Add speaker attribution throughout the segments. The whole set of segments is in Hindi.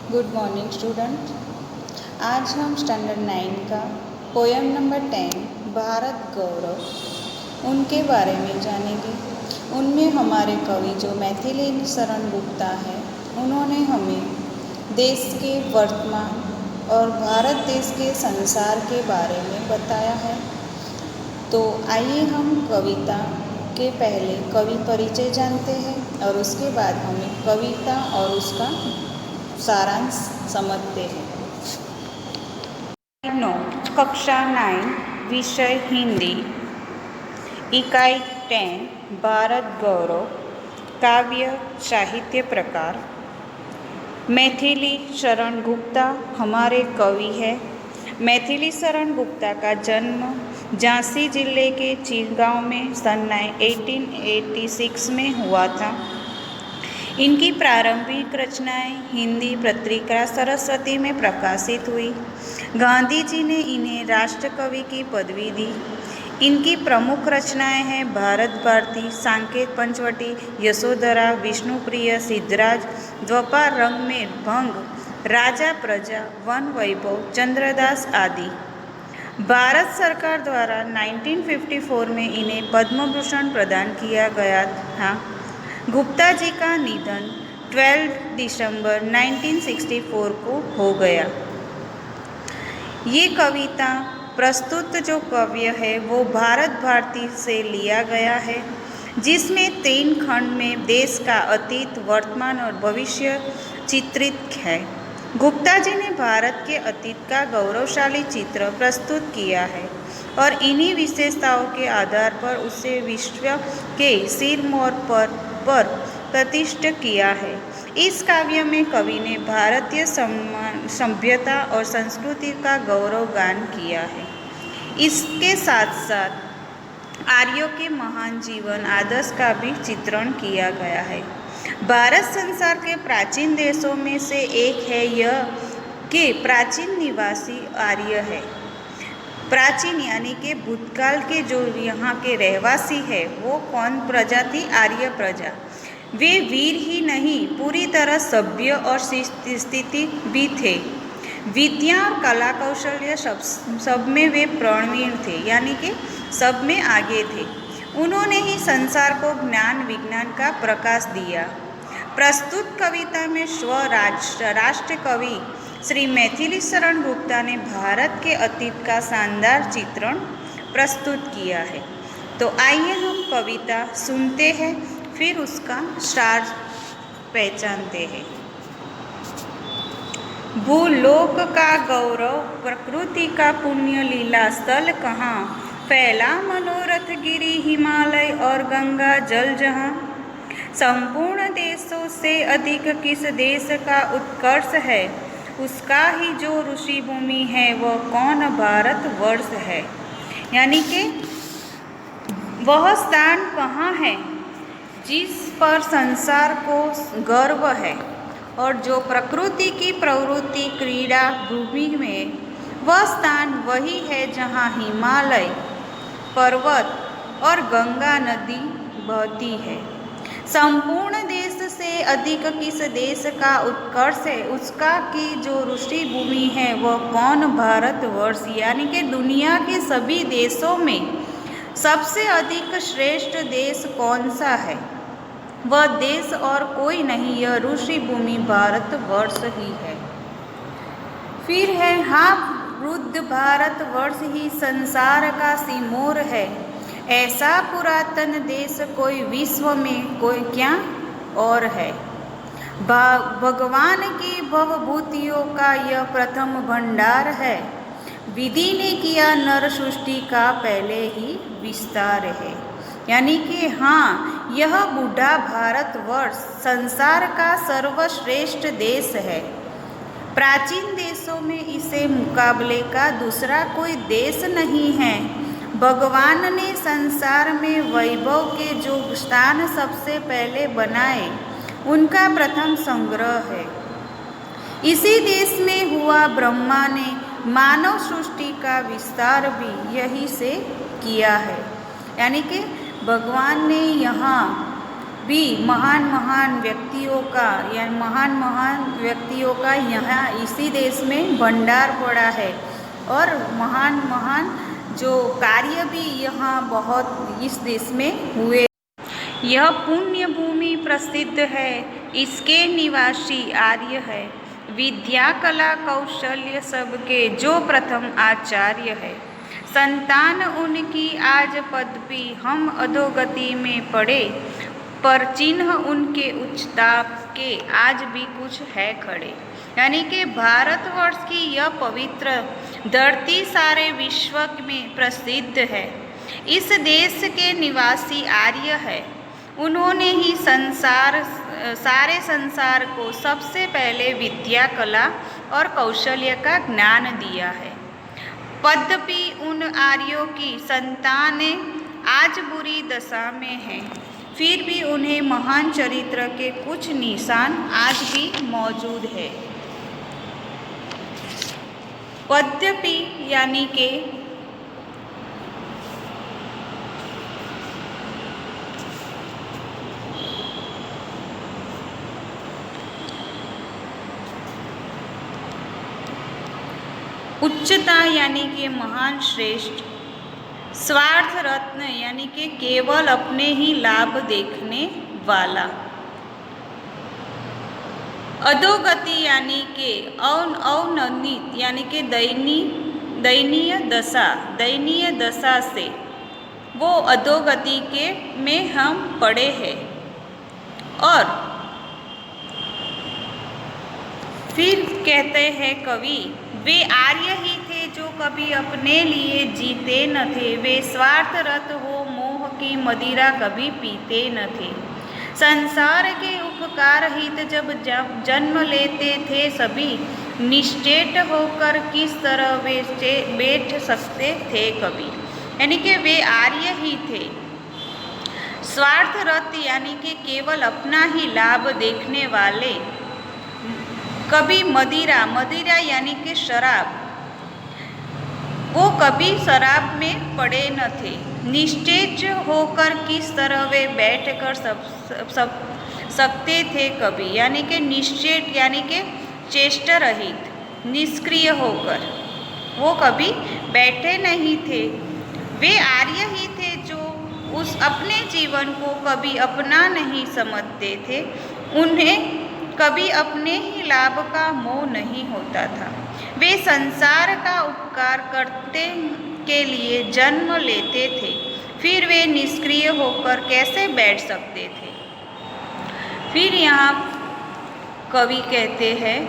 Speaker 1: Good morning student. आज हम स्टैंडर्ड 9 का पोएम नंबर 10 भारत गौरव उनके बारे में जानेंगे। उनमें हमारे कवि जो मैथिली शरण गुप्ता है, उन्होंने हमें देश के वर्तमान और भारत देश के संसार के बारे में बताया है। तो आइए हम कविता के पहले कवि परिचय जानते हैं और उसके बाद हमें कविता और उसका सारांश समझते हैं। नोट कक्षा 9 विषय हिंदी, इकाई 10 भारत गौरव, काव्य साहित्य प्रकार। मैथिली शरण गुप्ता हमारे कवि हैं। मैथिली शरण गुप्ता का जन्म झांसी जिले के चिरगांव में सन 1886 में हुआ था। इनकी प्रारंभिक रचनाएं हिंदी पत्रिका सरस्वती में प्रकाशित हुई। गांधी जी ने इन्हें राष्ट्र कवि की पदवी दी। इनकी प्रमुख रचनाएं हैं भारत भारती, सांकेत पंचवटी, यशोधरा, विष्णुप्रिय, सिद्धराज, द्वापर रंग में भंग, राजा प्रजा, वन वैभव, चंद्रदास आदि। भारत सरकार द्वारा 1954 में इन्हें पद्म भूषण प्रदान किया गया था। गुप्ता जी का निधन 12 दिसंबर 1964 को हो गया। ये कविता प्रस्तुत जो काव्य है वो भारत भारती से लिया गया है, जिसमें 3 खंड में देश का अतीत, वर्तमान और भविष्य चित्रित है। गुप्ता जी ने भारत के अतीत का गौरवशाली चित्र प्रस्तुत किया है और इन्हीं विशेषताओं के आधार पर उसे विश्व के सिरमौर पर प्रतिष्ठित किया है। इस काव्य में कवि ने भारतीय सभ्यता और संस्कृति का गौरवगान किया है। इसके साथ साथ आर्यों के महान जीवन आदर्श का भी चित्रण किया गया है। भारत संसार के प्राचीन देशों में से एक है। यह के प्राचीन निवासी आर्य है। प्राचीन यानी कि भूतकाल के जो यहाँ के रहवासी है वो कौन प्रजा थी? आर्य प्रजा। वे वीर ही नहीं, पूरी तरह सभ्य और स्थिति भी थे। विद्या और कला कौशल्य सब में वे प्रवीण थे, यानी कि सब में आगे थे। उन्होंने ही संसार को ज्ञान विज्ञान का प्रकाश दिया। प्रस्तुत कविता में राष्ट्र कवि श्री मैथिली शरण गुप्ता ने भारत के अतीत का शानदार चित्रण प्रस्तुत किया है। तो आइए हम कविता सुनते हैं, फिर उसका सार पहचानते हैं। भूलोक का गौरव, प्रकृति का पुण्य लीला स्थल कहाँ, फैला मनोरथ गिरी हिमालय और गंगा जल जहाँ। संपूर्ण देशों से अधिक किस देश का उत्कर्ष है, उसका ही जो ऋषि भूमि है वह कौन भारत वर्ष है। यानी कि वह स्थान कहाँ है जिस पर संसार को गर्व है और जो प्रकृति की प्रवृत्ति क्रीड़ा भूमि में, वह स्थान वही है जहाँ हिमालय पर्वत और गंगा नदी बहती है। संपूर्ण देश से अधिक किस देश का उत्कर्ष है, उसका की जो ऋषि भूमि है वह कौन भारत वर्ष। यानी कि दुनिया के सभी देशों में सबसे अधिक श्रेष्ठ देश कौन सा है, वह देश और कोई नहीं, यह ऋषि भूमि भारत वर्ष ही है। फिर है हाँ, वृद्ध भारत वर्ष ही संसार का सिमोर है। ऐसा पुरातन देश कोई विश्व में कोई क्या और है। भगवान की भवभूतियों का यह प्रथम भंडार है। विधि ने किया नर सृष्टि का पहले ही विस्तार है। यानी कि हाँ, यह बूढ़ा भारतवर्ष संसार का सर्वश्रेष्ठ देश है। प्राचीन देशों में इसे मुकाबले का दूसरा कोई देश नहीं है। भगवान ने संसार में वैभव के जो स्थान सबसे पहले बनाए, उनका प्रथम संग्रह है। इसी देश में हुआ ब्रह्मा ने मानव सृष्टि का विस्तार भी यही से किया है। यानी कि भगवान ने यहाँ भी महान महान व्यक्तियों का या महान महान व्यक्तियों का यहाँ इसी देश में भंडार पड़ा है और महान महान जो कार्य भी यहाँ बहुत इस देश में हुए। यह पुण्य भूमि प्रसिद्ध है, इसके निवासी आर्य है, विद्या कला कौशल्य सबके जो प्रथम आचार्य है। संतान उनकी आज पदवी हम अधोगति में पड़े, पर चिन्ह उनके उच्चता के आज भी कुछ है खड़े। यानी कि भारतवर्ष की यह पवित्र धरती सारे विश्व में प्रसिद्ध है। इस देश के निवासी आर्य है, उन्होंने ही सारे संसार को सबसे पहले विद्या कला और कौशल्य का ज्ञान दिया है। यद्यपि उन आर्यों की संतानें आज बुरी दशा में हैं, फिर भी उन्हें महान चरित्र के कुछ निशान आज भी मौजूद है। यद्यपि यानी कि उच्चता यानी कि महान श्रेष्ठ, स्वार्थ रत्न यानी कि केवल अपने ही लाभ देखने वाला, अधोगति यानी कि अवनमित यानी कि दयनीय दशा से वो अधोगति के में हम पड़े हैं। और फिर कहते हैं कवि, वे आर्य ही थे जो कभी अपने लिए जीते न थे, वे स्वार्थरत हो मोह की मदिरा कभी पीते न थे। संसार के उपकार हित जब जन्म लेते थे सभी, निश्चेत होकर किस तरह वे बैठ सकते थे कभी। यानी कि वे आर्य ही थे, स्वार्थरत यानी कि केवल अपना ही लाभ देखने वाले, कभी मदिरा यानी कि शराब, वो कभी शराब में पड़े न थे। निश्चेत होकर किस तरह वे बैठ कर सकते थे कभी, यानी कि निश्चेत यानी कि चेष्टा रहित, निष्क्रिय होकर वो कभी बैठे नहीं थे। वे आर्य ही थे जो उस अपने जीवन को कभी अपना नहीं समझते थे, उन्हें कभी अपने ही लाभ का मोह नहीं होता था। वे संसार का उपकार करते के लिए जन्म लेते थे, फिर वे निष्क्रिय होकर कैसे बैठ सकते थे। फिर यहाँ कवि कहते हैं,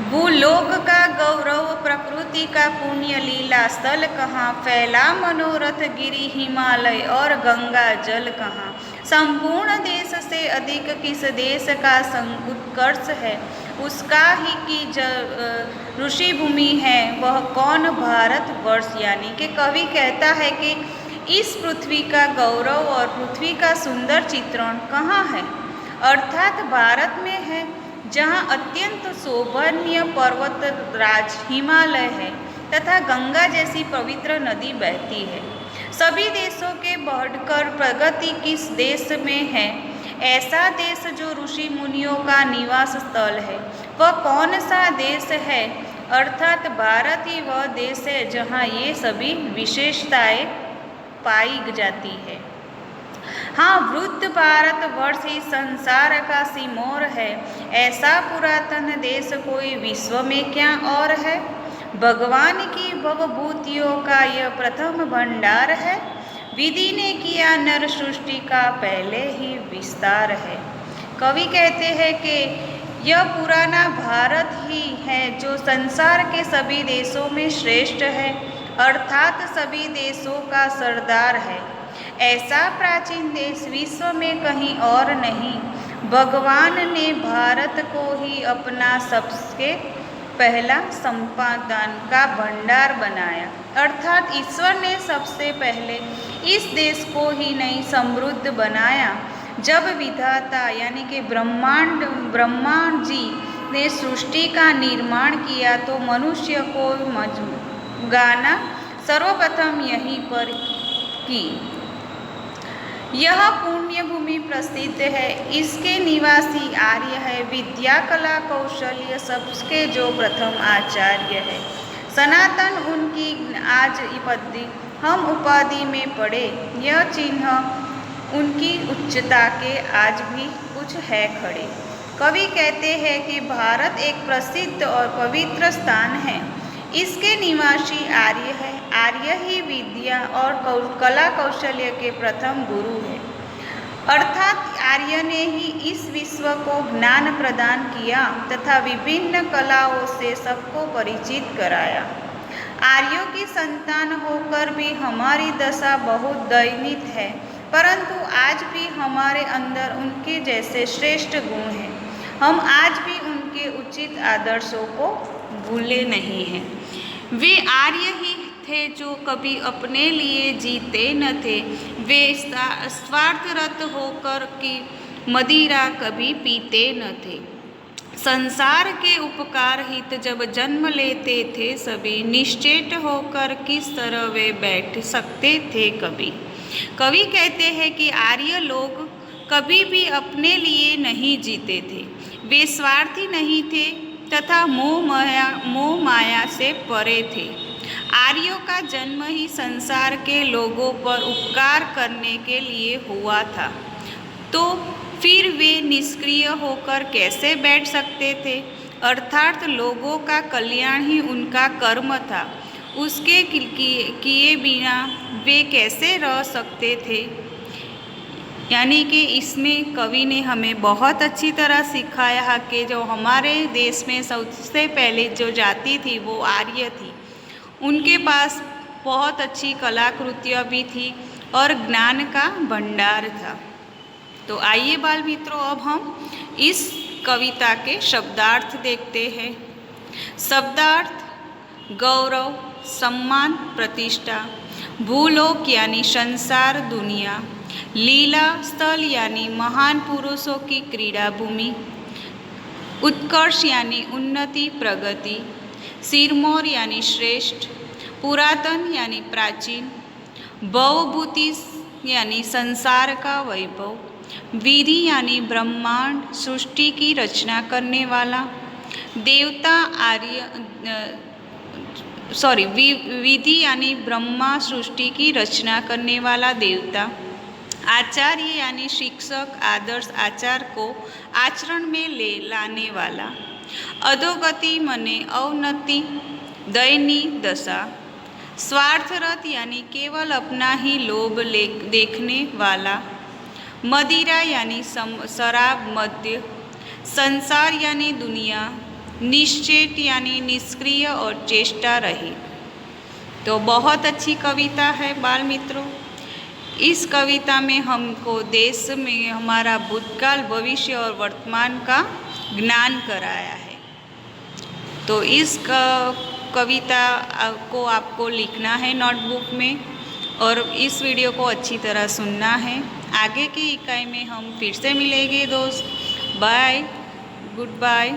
Speaker 1: भूलोक का गौरव प्रकृति का पुण्य लीला स्थल कहाँ, फैला मनोरथ गिरि हिमालय और गंगा जल कहाँ। संपूर्ण देश से अधिक किस देश का उत्कर्ष है, उसका ही की ऋषि भूमि है वह कौन भारतवर्ष। यानी कि कवि कहता है कि इस पृथ्वी का गौरव और पृथ्वी का सुंदर चित्रण कहाँ है, अर्थात भारत में है, जहाँ अत्यंत शोभनीय पर्वत राज हिमालय है तथा गंगा जैसी पवित्र नदी बहती है। सभी देशों के बढ़कर प्रगति किस देश में है, ऐसा देश जो ऋषि मुनियों का निवास स्थल है, वह कौन सा देश है, अर्थात भारत ही वह देश है जहाँ ये सभी विशेषताएं पाई जाती है। हाँ, वृद्ध भारतवर्ष ही संसार का सिमोर है, ऐसा पुरातन देश कोई विश्व में क्या और है। भगवान की भवभूतियों का यह प्रथम भंडार है, विधि ने किया नर सृष्टि का पहले ही विस्तार है। कवि कहते हैं कि यह पुराना भारत ही है जो संसार के सभी देशों में श्रेष्ठ है, अर्थात सभी देशों का सरदार है। ऐसा प्राचीन देश विश्व में कहीं और नहीं। भगवान ने भारत को ही अपना सबसे पहला संपादन का भंडार बनाया, अर्थात ईश्वर ने सबसे पहले इस देश को ही नहीं समृद्ध बनाया। जब विधाता यानी कि ब्रह्मा जी ने सृष्टि का निर्माण किया तो मनुष्य को गाना सर्वप्रथम यहीं पर की। यह पुण्य पुण्य भूमि प्रसिद्ध है। इसके निवासी आर्य है। विद्या कला कौशल्य सबके जो प्रथम आचार्य है। सनातन उनकी आज उपाधि हम उपाधि में पड़े, यह चिन्ह उनकी उच्चता के आज भी कुछ है खड़े। कवि कहते हैं कि भारत एक प्रसिद्ध और पवित्र स्थान है। इसके निवासी आर्य है। आर्य ही विद्या और कला कौशल्य के प्रथम गुरु है। अर्थात आर्य ने ही इस विश्व को ज्ञान प्रदान किया तथा विभिन्न कलाओं से सबको परिचित कराया। आर्यों की संतान होकर भी हमारी दशा बहुत दयनीय है, परंतु आज भी हमारे अंदर उनके जैसे श्रेष्ठ गुण हैं। हम आज भी उनके उचित आदर्शों को भूले नहीं हैं। वे आर्य ही थे जो कभी अपने लिए जीते न थे। वे स्वार्थरत होकर की मदिरा कभी पीते न थे। संसार के उपकार हित जब जन्म लेते थे सभी, निश्चेत होकर किस तरह वे बैठ सकते थे कभी। कवि कहते हैं कि आर्य लोग कभी भी अपने लिए नहीं जीते थे। वे स्वार्थी नहीं थे तथा मोह माया से परे थे। आर्यों का जन्म ही संसार के लोगों पर उपकार करने के लिए हुआ था, तो फिर वे निष्क्रिय होकर कैसे बैठ सकते थे। अर्थात लोगों का कल्याण ही उनका कर्म था। उसके किए बिना वे कैसे रह सकते थे। यानी कि इसमें कवि ने हमें बहुत अच्छी तरह सिखाया कि जो हमारे देश में सबसे पहले जो जाति थी वो आर्य थी। उनके पास बहुत अच्छी कलाकृतियाँ भी थी और ज्ञान का भंडार था। तो आइए बाल मित्रों, अब हम इस कविता के शब्दार्थ देखते हैं। शब्दार्थ: गौरव, सम्मान, प्रतिष्ठा। भूलोक यानी संसार दुनिया। लीला स्थल यानी महान पुरुषों की क्रीड़ा भूमि। उत्कर्ष यानी उन्नति, प्रगति। सिरमौर यानी श्रेष्ठ। पुरातन यानी प्राचीन। भवभूति यानी संसार का वैभव। विधि यानी ब्रह्मांड, सृष्टि की रचना करने वाला। देवता विधि यानी ब्रह्मा, सृष्टि की रचना करने वाला देवता। आचार्य यानी शिक्षक, आदर्श आचार को आचरण में ले लाने वाला। अधोगति मने अवनति, दयनीय दशा। स्वार्थरत यानी केवल अपना ही लोभ देखने वाला। मदिरा यानी शराब, मद्य। संसार यानी दुनिया। निश्चेत यानी निष्क्रिय और चेष्टा रहित। तो बहुत अच्छी कविता है बाल मित्रों। इस कविता में हमको देश में हमारा भूतकाल, भविष्य और वर्तमान का ज्ञान कराया है। तो इस कविता को आपको लिखना है नोटबुक में और इस वीडियो को अच्छी तरह सुनना है। आगे की इकाई में हम फिर से मिलेंगे दोस्त। Bye, good bye.